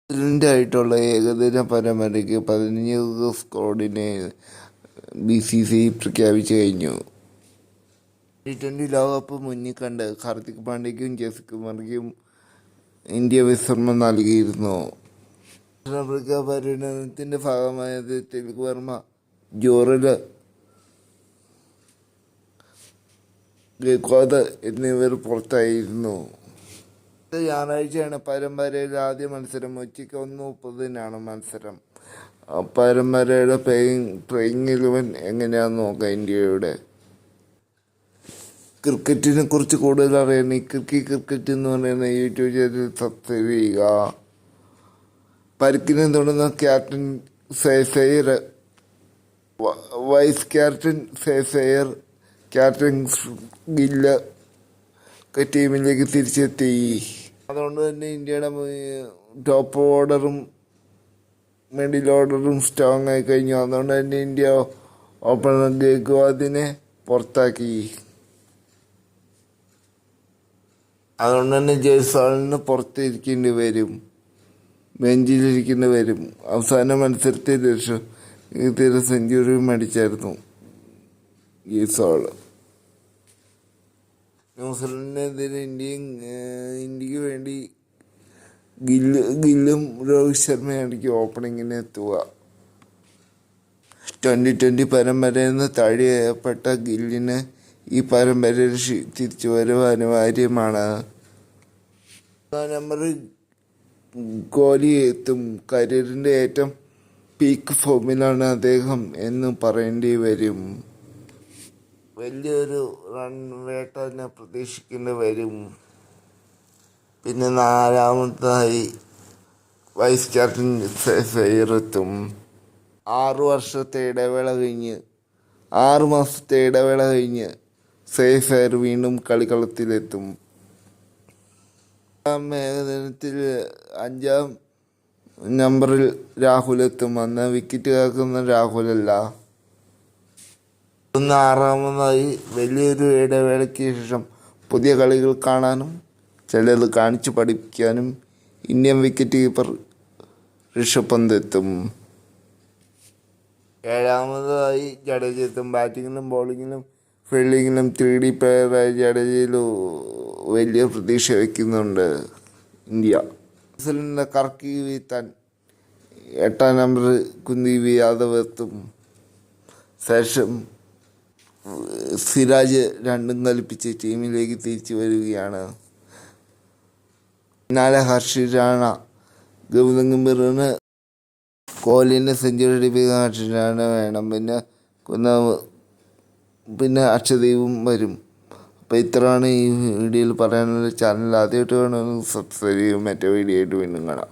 ആയിട്ടുള്ള ഏകദിന പരമ്പരയ്ക്ക് 15 സ്ക്വാഡിനെ BCCI പ്രഖ്യാപിച്ചു കഴിഞ്ഞു. T20 ലോകകപ്പ് മുന്നിൽ കണ്ട് ഹാർദിക് പാണ്ഡ്യയ്ക്കും ജസ്പ്രീത് ബുംറയ്ക്കും ഇന്ത്യ വിശ്രമം നൽകിയിരുന്നു. ദക്ഷിണാഫ്രിക്ക പര്യടനത്തിന്റെ ഭാഗമായ തിലക് വർമ്മ, ജോറൽ ഗെയ്ക്വാദ് എന്നിവർ പുറത്തായിരുന്നു. ഞായറാഴ്ചയാണ് പരമ്പരയിലെ ആദ്യ മത്സരം. ഉച്ചയ്ക്ക് 1:30 മത്സരം. പരമ്പരയുടെ പ്ലേയിങ് 11 എങ്ങനെയാണെന്ന് നോക്കാം. ഇന്ത്യയുടെ ക്രിക്കറ്റിനെ കുറിച്ച് കൂടുതൽ അറിയാൻ ക്രിക്കറ്റ് എന്ന് പറയുന്ന യൂട്യൂബ് ചാനൽ സബ്സ്ക്രൈബ് ചെയ്യുക. പരിക്കിനെ തുടർന്ന് ക്യാപ്റ്റൻ സേസയർ, വൈസ് ക്യാപ്റ്റൻ സേസയർ, ക്യാപ്റ്റൻ ഗില്ല് ടീമിലേക്ക് തിരിച്ചെത്തി. അതുകൊണ്ട് തന്നെ ഇന്ത്യയുടെ ടോപ്പ് ഓർഡറും മിഡിൽ ഓർഡറും സ്ട്രോങ് ആയി കഴിഞ്ഞു. അതുകൊണ്ട് തന്നെ ഇന്ത്യ ഓപ്പണർ ഗെയ്ക്വാദിനെ പുറത്താക്കി. അതുകൊണ്ട് തന്നെ ജയ്സ്വാളിന് പുറത്തിരിക്കേണ്ടി വരും, ബെഞ്ചിലിരിക്കേണ്ടി വരും. അവസാന മത്സരത്തിൽ സെഞ്ചുറിയും അടിച്ചായിരുന്നു ജയ്സ്വാൾ. ന്യൂസിലൻഡിനെതിരെ ഇന്ത്യക്ക് വേണ്ടി ഗില്ലും രോഹിത് ശർമ്മയായിരിക്കും ഓപ്പണിങ്ങിന് എത്തുക. T20 പരമ്പരയിൽ നിന്ന് തഴയപ്പെട്ട ഗില്ലിന് ഈ പരമ്പരയിൽ തിരിച്ചുവരവ് അനിവാര്യമാണ്. നമ്പറിൽ കോഹ്ലി എത്തും. കരിയറിൻ്റെ ഏറ്റവും പീക്ക് ഫോമിലാണ് അദ്ദേഹം എന്ന് പറയേണ്ടി വരും. വലിയൊരു റൺ വേട്ട തന്നെ പ്രതീക്ഷിക്കേണ്ടി വരും. പിന്നെ 4ാമതായി വൈസ് ക്യാപ്റ്റൻ സേസയർ എത്തും. 6 മാസത്തെ ഇടവേള കഴിഞ്ഞ് സേസയർ വീണ്ടും കളിക്കളത്തിലെത്തും. ഏകദിനത്തിൽ 5ാം നമ്പറിൽ രാഹുൽ എത്തും. അന്ന് വിക്കറ്റ് കാക്കുന്ന രാഹുലല്ല. 6ാമതായി വലിയൊരു ഇടവേളയ്ക്ക് ശേഷം പുതിയ കളികൾ കാണാനും ചിലത് കാണിച്ചു പഠിപ്പിക്കാനും Indian wicket keeper Rishabh Pant എത്തും. 7ാമതായി ജഡേജ എത്തും. ബാറ്റിങ്ങിലും ബോളിങ്ങിലും ഫീൽഡിങ്ങിലും 3D പ്ലെയറായ ജഡേജയിൽ വലിയ പ്രതീക്ഷ വയ്ക്കുന്നുണ്ട് ഇന്ത്യ. ന്യൂസിലൻഡിനെ കറക്കി വീഴ്ത്താൻ 8ാം നമ്പർ കുൽദീപ് യാദവ് എത്തും. ശേഷം സിരാജ് രണ്ടും കൽപ്പിച്ച് ടീമിലേക്ക് തിരിച്ചു വരികയാണ്. പിന്നാലെ ഹർഷിത് റാണ, ഗൗതം ഗംഭീറിന് കോഹ്ലിനെ സെഞ്ചുറി അടിപ്പിക്കാൻ ഹർഷിത് റാണ വേണം. പിന്നെ അക്ഷദീപും വരും. അപ്പോൾ ഇത്രയാണ് ഈ വീഡിയോയിൽ പറയാനുള്ള. ചാനൽ ആദ്യമായിട്ട് വേണമെങ്കിൽ സബ്സ്ക്രൈബ് ചെയ്യും. മറ്റേ വീഡിയോ ആയിട്ട് വീണ്ടും കാണാം.